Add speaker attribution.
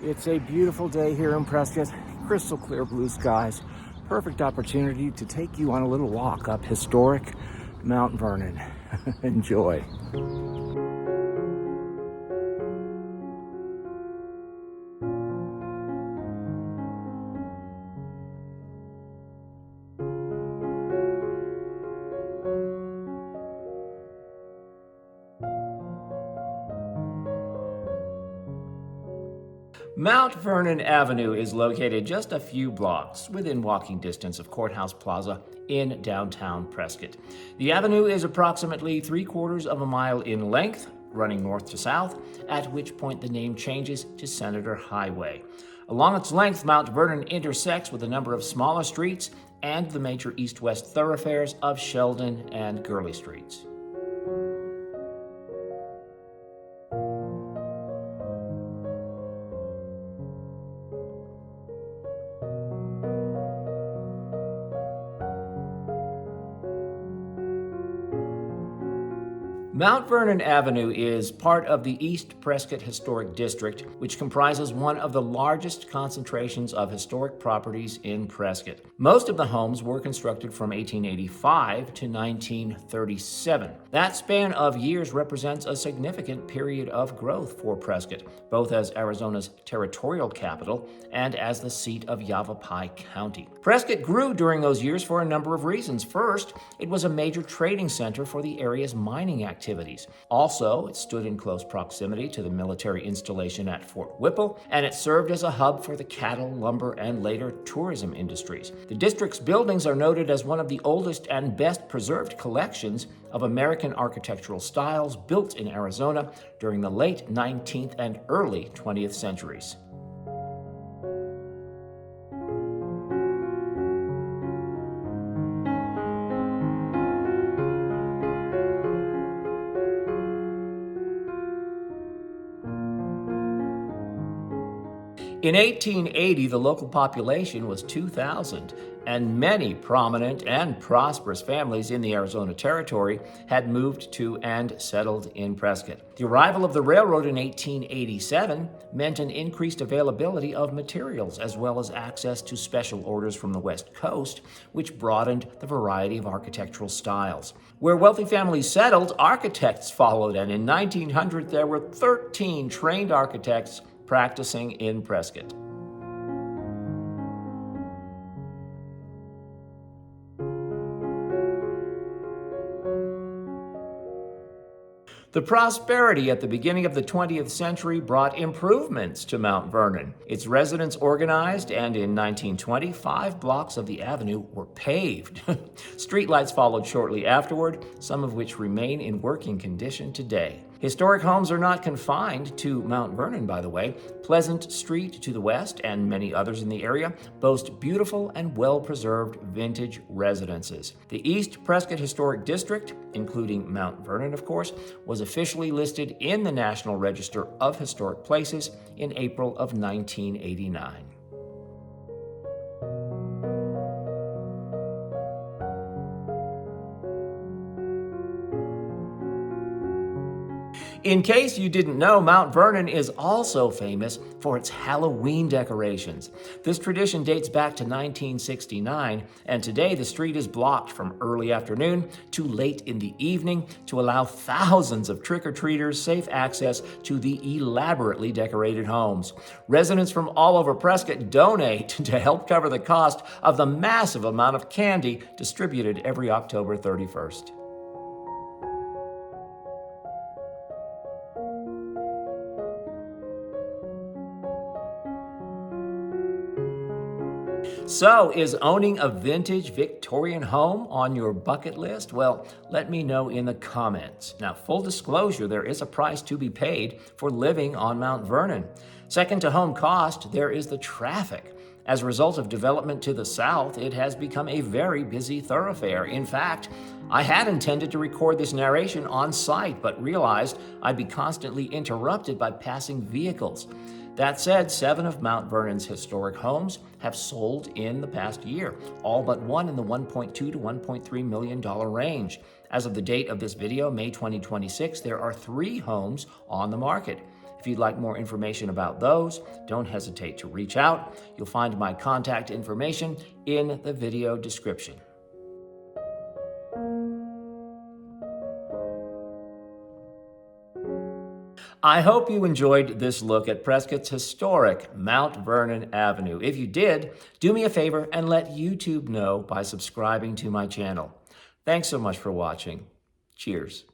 Speaker 1: It's a beautiful day here in Prescott, crystal clear blue skies. Perfect opportunity to take you on a little walk up historic Mount Vernon. Enjoy. Mount Vernon Avenue is located just a few blocks within walking distance of Courthouse Plaza in downtown Prescott. The avenue is approximately 3/4 of a mile in length, running north to south, at which point the name changes to Senator Highway. Along its length, Mount Vernon intersects with a number of smaller streets and the major east-west thoroughfares of Sheldon and Gurley Streets. Mount Vernon Avenue is part of the East Prescott Historic District, which comprises one of the largest concentrations of historic properties in Prescott. Most of the homes were constructed from 1885 to 1937. That span of years represents a significant period of growth for Prescott, both as Arizona's territorial capital and as the seat of Yavapai County. Prescott grew during those years for a number of reasons. First, it was a major trading center for the area's mining activities. Also, it stood in close proximity to the military installation at Fort Whipple, and it served as a hub for the cattle, lumber, and later tourism industries. The district's buildings are noted as one of the oldest and best preserved collections of American architectural styles built in Arizona during the late 19th and early 20th centuries. In 1880, the local population was 2,000, and many prominent and prosperous families in the Arizona Territory had moved to and settled in Prescott. The arrival of the railroad in 1887 meant an increased availability of materials as well as access to special orders from the West Coast, which broadened the variety of architectural styles. Where wealthy families settled, architects followed, and in 1900 there were 13 trained architects practicing in Prescott. The prosperity at the beginning of the 20th century brought improvements to Mount Vernon. Its residents organized, and in 1920, 5 blocks of the avenue were paved. Streetlights followed shortly afterward, some of which remain in working condition today. Historic homes are not confined to Mount Vernon, by the way. Pleasant Street to the west and many others in the area boast beautiful and well-preserved vintage residences. The East Prescott Historic District, including Mount Vernon, of course, was officially listed in the National Register of Historic Places in April of 1989. In case you didn't know, Mount Vernon is also famous for its Halloween decorations. This tradition dates back to 1969, and today the street is blocked from early afternoon to late in the evening to allow thousands of trick-or-treaters safe access to the elaborately decorated homes. Residents from all over Prescott donate to help cover the cost of the massive amount of candy distributed every October 31st. So, is owning a vintage Victorian home on your bucket list? Well, let me know in the comments. Now, full disclosure, there is a price to be paid for living on Mount Vernon. Second to home cost, there is the traffic. As a result of development to the south, it has become a very busy thoroughfare. In fact, I had intended to record this narration on site, but realized I'd be constantly interrupted by passing vehicles. That said, 7 of Mount Vernon's historic homes have sold in the past year, all but one in the $1.2 to $1.3 million range. As of the date of this video, May 2026, there are 3 homes on the market. If If you'd like more information about those, don't hesitate to reach out. You'll find my contact information in the video description. I hope you enjoyed this look at Prescott's historic Mount Vernon Avenue. If you did, do me a favor and let YouTube know by subscribing to my channel. Thanks so much for watching. Cheers.